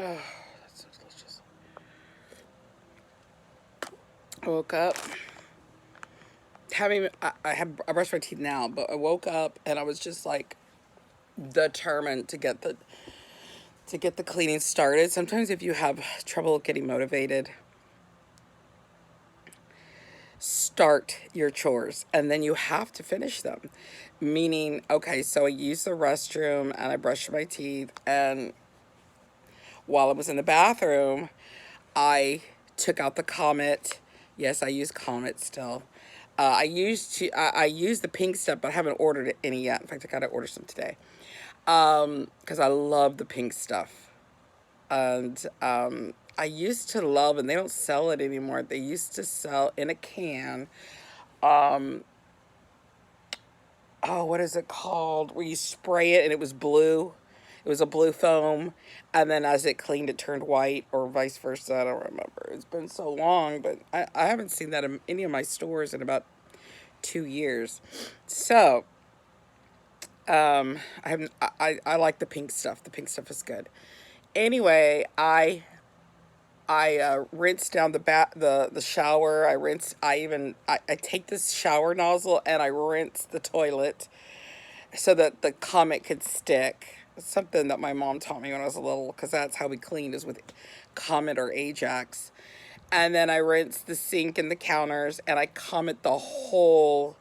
Oh, that's so delicious. I woke up having I brushed my teeth now, but I woke up and I was just like determined to get the cleaning started. Sometimes if you have trouble getting motivated, start your chores and then you have to finish them. Meaning, okay, so I used the restroom and I brushed my teeth, and while I was in the bathroom, I took out the Comet. Yes, I use Comet still. I use the pink stuff, but I haven't ordered any yet. In fact, I gotta order some today. Because I love the pink stuff. And I used to love, and they don't sell it anymore. They used to sell in a can. Oh, what is it called? Where you spray it and it was blue. It was a blue foam, and then as it cleaned, it turned white, or vice versa. I don't remember. It's been so long, but I haven't seen that in any of my stores in about 2 years. So I have I like the pink stuff. The pink stuff is good. Anyway, I rinse down the shower. I take this shower nozzle and I rinse the toilet so that the Comet could stick. It's something that my mom taught me when I was little, because that's how we cleaned, is with Comet or Ajax. And then I rinse the sink and the counters, and I Comet the whole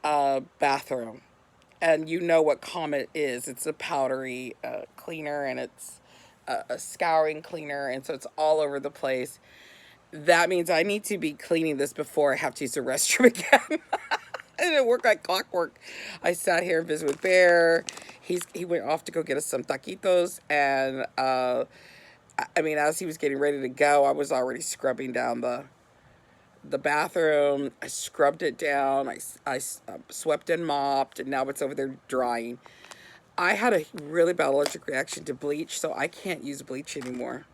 bathroom. And you know what Comet is. It's a powdery cleaner, and it's a scouring cleaner, and so it's all over the place. That means I need to be cleaning this before I have to use the restroom again. And it worked like clockwork. I sat here and visited with Bear. He went off to go get us some taquitos, and I mean, as he was getting ready to go, I was already scrubbing down the bathroom. I scrubbed it down. I swept and mopped, and now it's over there drying. I had a really bad allergic reaction to bleach, so I can't use bleach anymore.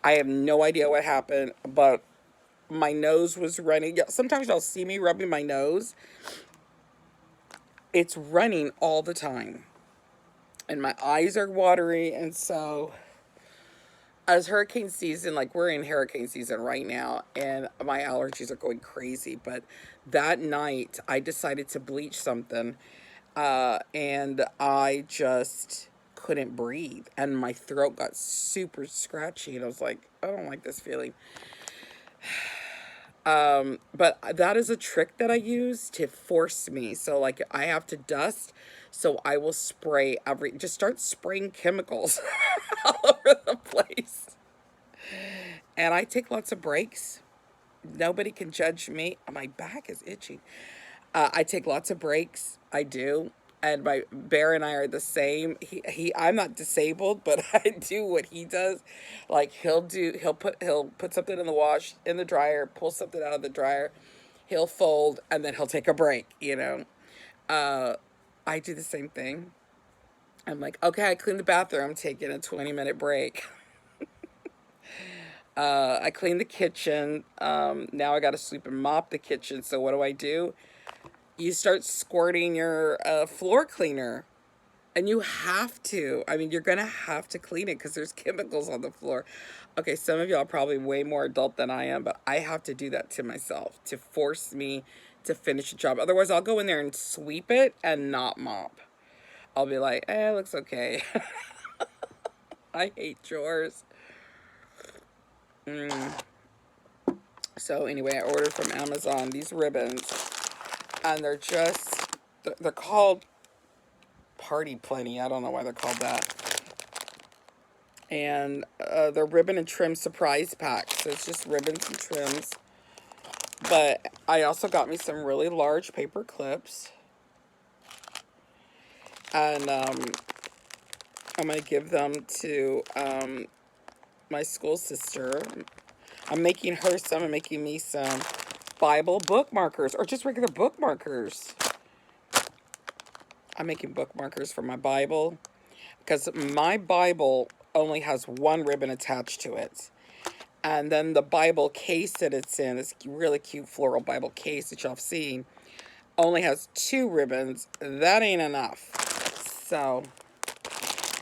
I have no idea what happened, but my nose was running. Yeah, sometimes you'll see me rubbing my nose. It's running all the time. And my eyes are watery. And so, as hurricane season, like we're in hurricane season right now, and my allergies are going crazy. But that night, I decided to bleach something, and I just couldn't breathe. And my throat got super scratchy. And I was like, I don't like this feeling. But that is a trick that I use to force me. So like I have to dust, so I will just start spraying chemicals all over the place. And I take lots of breaks. Nobody can judge me. My back is itching. I take lots of breaks. I do. And my Bear and I are the same. I'm not disabled, but I do what he does. Like he'll put something in the wash in the dryer, pull something out of the dryer, he'll fold, and then he'll take a break, you know. Uh I do the same thing. I'm like, okay, I cleaned the bathroom, I'm taking a 20-minute break. I cleaned the kitchen. Now I gotta sweep and mop the kitchen. So what do? You start squirting your floor cleaner, and you have to. I mean, you're gonna have to clean it because there's chemicals on the floor. Okay, some of y'all are probably way more adult than I am, but I have to do that to myself to force me to finish the job. Otherwise, I'll go in there and sweep it and not mop. I'll be like, it looks okay. I hate chores. So anyway, I ordered from Amazon these ribbons, and they're called Party Plenty. I don't know why they're called that. And the ribbon and trim surprise pack. So it's just ribbons and trims. But I also got me some really large paper clips. And I'm going to give them to my school sister. I'm making her some and making me some Bible bookmarkers, or just regular bookmarkers. I'm making bookmarkers for my Bible, because my Bible only has one ribbon attached to it. And then the Bible case that it's in, this really cute floral Bible case that y'all have seen, only has two ribbons. That ain't enough. So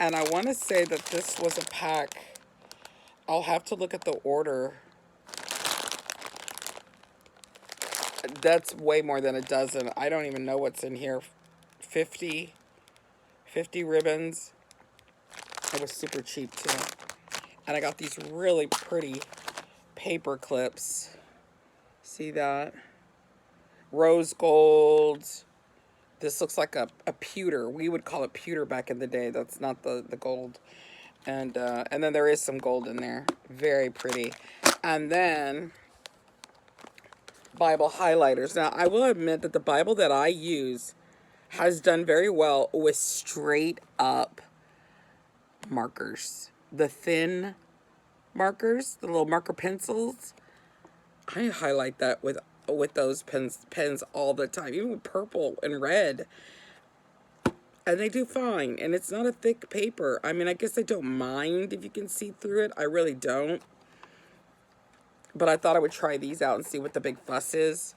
And I want to say that this was a pack. I'll have to look at the order. That's way more than a dozen. I don't even know what's in here. 50 ribbons. It was super cheap too. And I got these really pretty paper clips. See that? Rose gold. This looks like a pewter. We would call it pewter back in the day. That's not the gold. And then there is some gold in there. Very pretty. And then Bible highlighters. Now, I will admit that the Bible that I use has done very well with straight up markers. The thin markers, the little marker pencils. I highlight that with those pens all the time, even with purple and red. And they do fine. And it's not a thick paper. I mean, I guess I don't mind if you can see through it. I really don't. But I thought I would try these out and see what the big fuss is.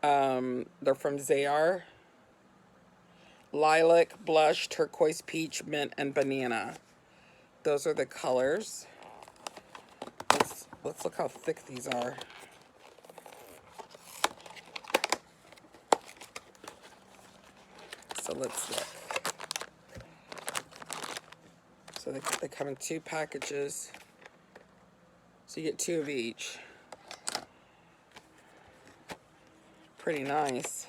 They're from Zayar. Lilac, blush, turquoise, peach, mint, and banana. Those are the colors. Let's look how thick these are. So let's look. So they come in 2 packages. So you get 2 of each. Pretty nice.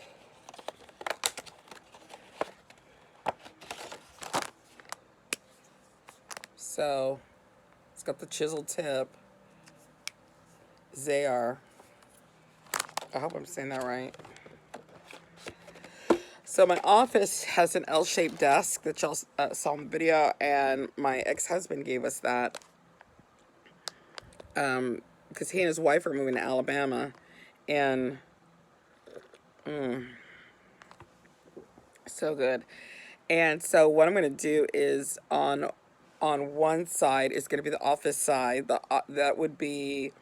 So it's got the chisel tip. Zayar. I hope I'm saying that right. So my office has an L-shaped desk that y'all saw in the video, and my ex-husband gave us that because he and his wife are moving to Alabama, and so good. And so what I'm going to do is on one side is going to be the office side. That would be,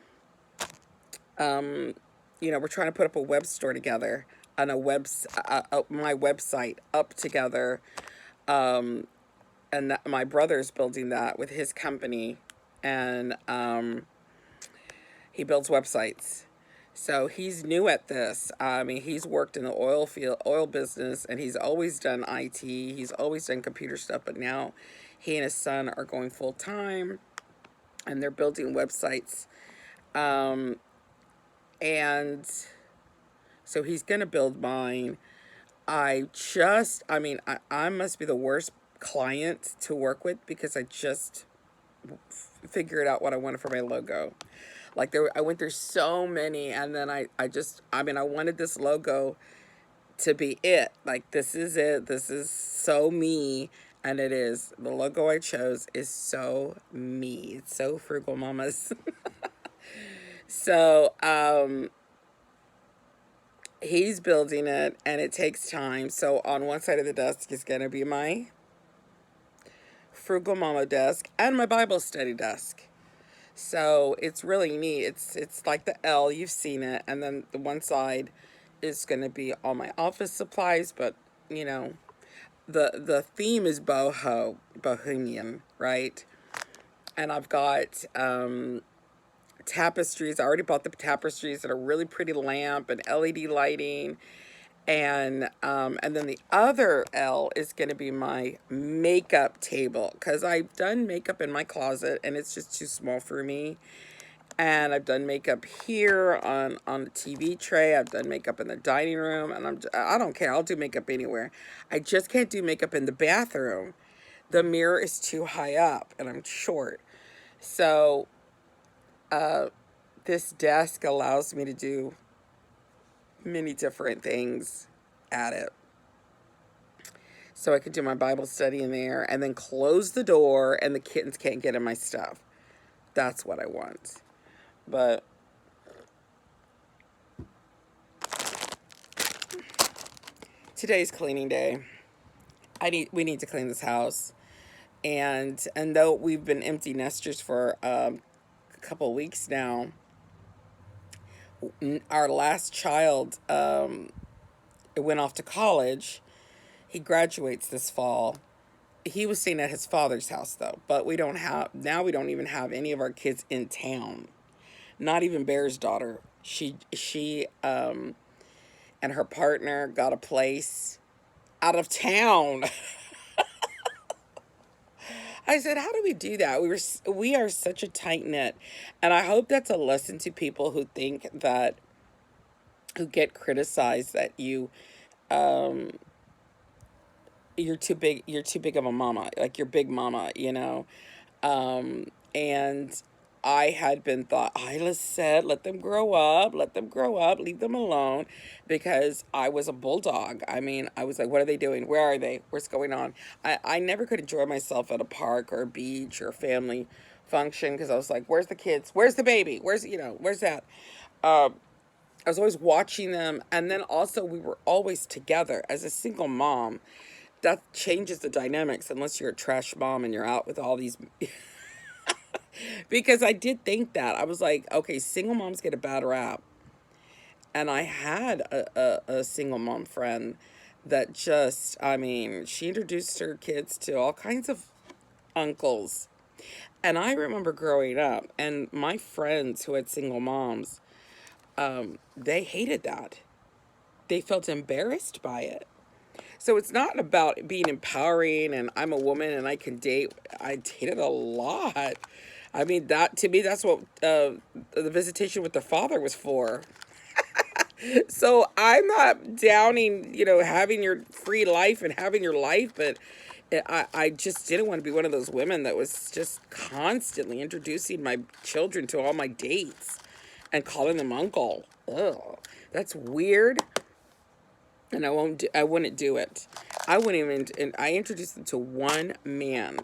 we're trying to put up a web store together on my website up together. And my brother's building that with his company, and he builds websites. So he's new at this. I mean, he's worked in the oil business, and he's always done IT. He's always done computer stuff, but now he and his son are going full time, and they're building websites. And so he's going to build mine. I must be the worst client to work with because I just figured out what I wanted for my logo. Like I went through so many, and then I wanted this logo to be it. Like, this is it. This is so me, and it is. The logo I chose is so me. It's so Frugal Mamas. So, he's building it, and it takes time. So on one side of the desk is going to be my Frugal Mama desk and my Bible study desk. So it's really neat. It's like the L, you've seen it, and then the one side is going to be all my office supplies, but the theme is bohemian, right? And I've got tapestries. I already bought the tapestries that are really pretty lamp and LED lighting. And then the other L is going to be my makeup table, because I've done makeup in my closet and it's just too small for me. And I've done makeup here on the TV tray. I've done makeup in the dining room, and I don't care. I'll do makeup anywhere. I just can't do makeup in the bathroom. The mirror is too high up, and I'm short. So this desk allows me to do many different things at it. So I could do my Bible study in there and then close the door and the kittens can't get in my stuff. That's what I want. But today's cleaning day. We need to clean this house. And though we've been empty nesters for a couple of weeks now, our last child went off to college. He graduates this fall, He was staying at his father's house though, but we don't have now. We don't even have any of our kids in town. Not even Bear's daughter. She and her partner got a place out of town. I said, "How do we do that? We are such a tight knit," and I hope that's a lesson to people who think that who get criticized that you're too big of a mama, like you're big mama, and I had been thought, Isla said, let them grow up, leave them alone, because I was a bulldog. I mean, I was like, what are they doing? Where are they? What's going on? I never could enjoy myself at a park or a beach or a family function because I was like, where's the kids? Where's the baby? Where's that? I was always watching them. And then also, we were always together as a single mom. That changes the dynamics unless you're a trash mom and you're out with all these. Because I did think that. I was like, okay, single moms get a bad rap. And I had a single mom friend that just, I mean, she introduced her kids to all kinds of uncles. And I remember growing up, and my friends who had single moms, they hated that. They felt embarrassed by it. So it's not about being empowering and I'm a woman and I can date. I dated a lot. I mean, that to me, that's what the visitation with the father was for. So I'm not downing, having your free life and having your life, but I just didn't want to be one of those women that was just constantly introducing my children to all my dates and calling them uncle. Ugh, that's weird, and I wouldn't do it. I wouldn't even. And I introduced them to one man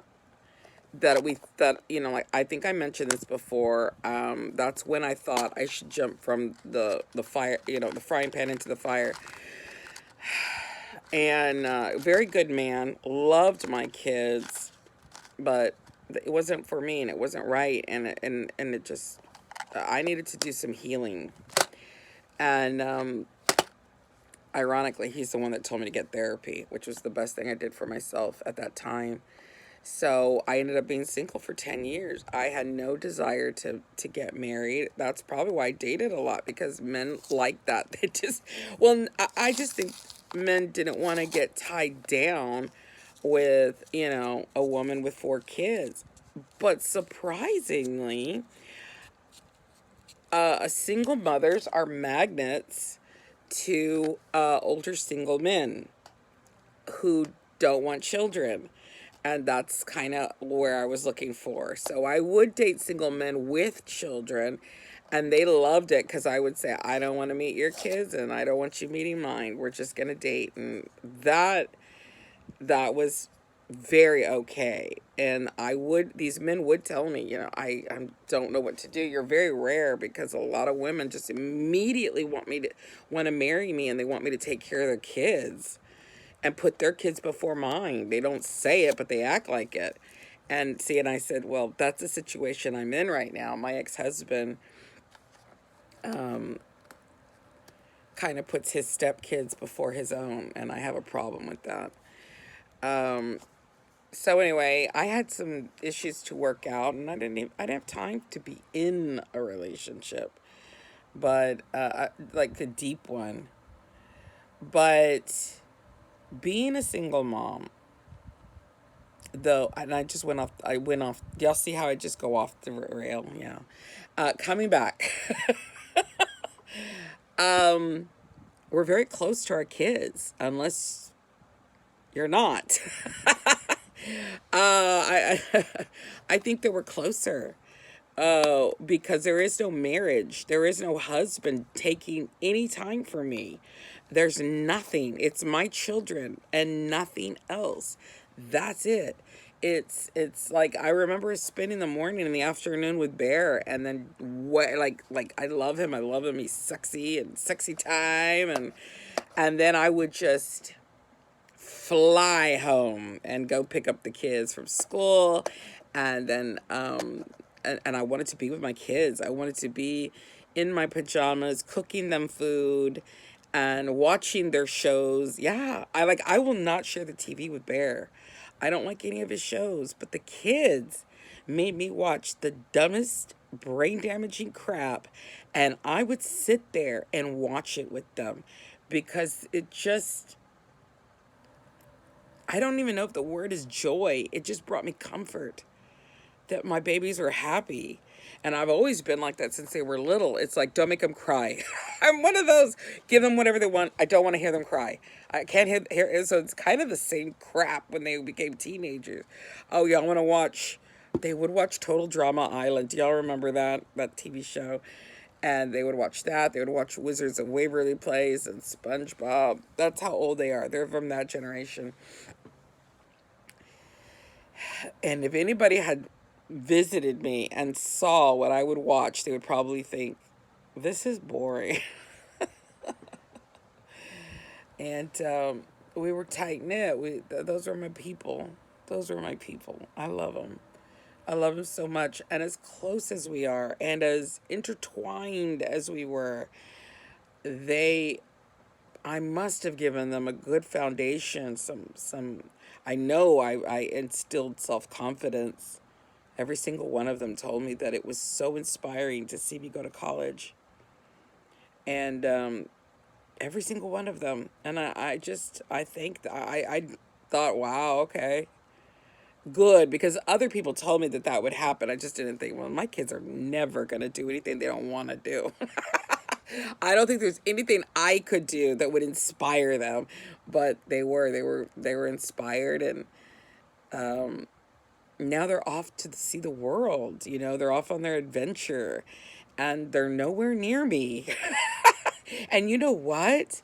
like I think I mentioned this before. That's when I thought I should jump from the fire, the frying pan into the fire. And very good man, loved my kids, but it wasn't for me, and it wasn't right, and it just I needed to do some healing. And ironically, he's the one that told me to get therapy, which was the best thing I did for myself at that time. So I ended up being single for 10 years. I had no desire to get married. That's probably why I dated a lot, because men like that. They just, well, I just think men didn't want to get tied down with, a woman with 4 kids. But surprisingly, single mothers are magnets to older single men who don't want children. And that's kind of where I was looking for. So I would date single men with children, and they loved it because I would say, I don't want to meet your kids and I don't want you meeting mine. We're just going to date. And that was very okay. And these men would tell me, I don't know what to do. You're very rare, because a lot of women just immediately want to marry me, and they want me to take care of their kids and put their kids before mine. They don't say it, but they act like it. And see, and I said, well, that's the situation I'm in right now. My ex-husband kind of puts his stepkids before his own, and I have a problem with that. So anyway, I had some issues to work out, and I didn't have time to be in a relationship, but like a deep one. But being a single mom, though, and I went off, y'all see how I just go off the rail? Yeah. Coming back. We're very close to our kids, unless you're not. I I think that we're closer. Because there is no marriage. There is no husband taking any time for me. There's nothing. It's my children and nothing else. That's it. It's like I remember spending the morning and the afternoon with Bear, and then what, like I love him. I love him. He's sexy, and sexy time, and then I would just fly home and go pick up the kids from school, and then and I wanted to be with my kids. I wanted to be in my pajamas, cooking them food and watching their shows. Yeah, I will not share the TV with Bear. I don't like any of his shows, but the kids made me watch the dumbest, brain damaging crap, and I would sit there and watch it with them because it just, I don't even know if the word is joy. It just brought me comfort that my babies were happy. And I've always been like that since they were little. It's like, don't make them cry. I'm one of those, give them whatever they want. I don't want to hear them cry. I can't hear, so it's kind of the same crap when they became teenagers. Oh, y'all want to watch, they would watch Total Drama Island. Do y'all remember that TV show? And they would watch that. They would watch Wizards of Waverly Place and SpongeBob. That's how old they are. They're from that generation. And if anybody had visited me and saw what I would watch, they would probably think, this is boring. And we were tight knit. Those were my people. Those were my people. I love them. I love them so much. And as close as we are, and as intertwined as we were, they, I must have given them a good foundation. I know I instilled self confidence. Every single one of them told me that it was so inspiring to see me go to college. And every single one of them. And I think, I thought, wow, okay, good. Because other people told me that that would happen. I just didn't think, well, my kids are never going to do anything they don't want to do. I don't think there's anything I could do that would inspire them, but they were inspired, and now they're off to see the world. They're off on their adventure, and they're nowhere near me. And you know what?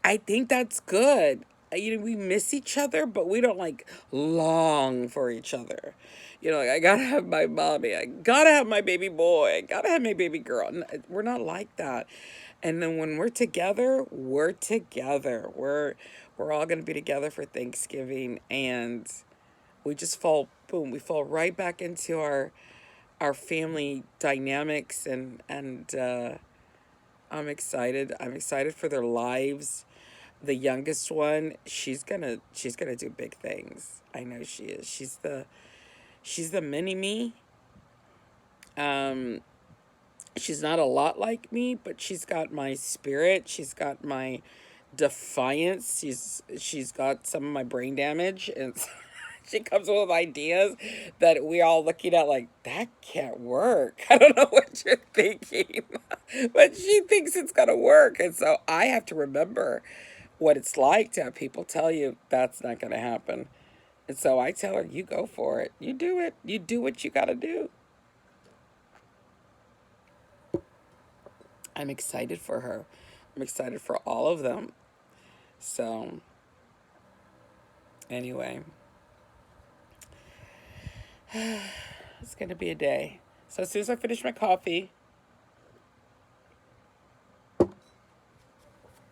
I think that's good. We miss each other, but we don't like long for each other. Like, I gotta have my mommy. I gotta have my baby boy. I gotta have my baby girl. We're not like that. And then when we're together, we're together. We're all gonna be together for Thanksgiving, and we just fall, boom, we fall right back into our family dynamics, and I'm excited. I'm excited for their lives. The youngest one, she's gonna do big things. I know she is. She's the mini me. Um, she's not a lot like me, but she's got my spirit. She's got my defiance. She's got some of my brain damage, and she comes up with ideas that we all looking at like, that can't work. I don't know what you're thinking, but she thinks it's gonna work, and so I have to remember what it's like to have people tell you that's not gonna happen. And so I tell her, you go for it. You do it. You do what you gotta do. I'm excited for her. I'm excited for all of them. So, anyway, it's going to be a day. So, as soon as I finish my coffee,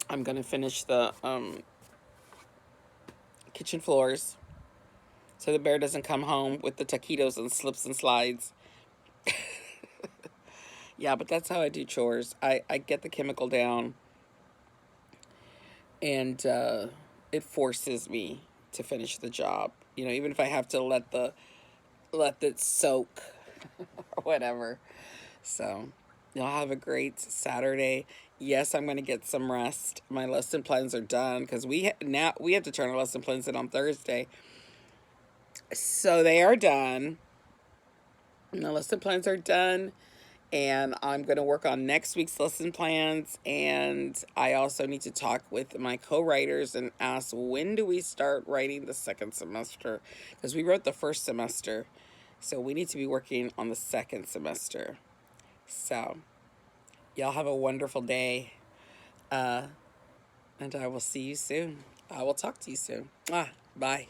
I'm going to finish the kitchen floors so the bear doesn't come home with the taquitos and slips and slides. Yeah, but that's how I do chores. I get the chemical down, and it forces me to finish the job. Even if I have to let it soak or whatever. So, y'all have a great Saturday. Yes, I'm going to get some rest. My lesson plans are done because now we have to turn our lesson plans in on Thursday. So they are done. My lesson plans are done, and I'm going to work on next week's lesson plans. And I also need to talk with my co-writers and ask, when do we start writing the second semester? Because we wrote the first semester, so we need to be working on the second semester. So, y'all have a wonderful day, and I will see you soon. I will talk to you soon. Bye.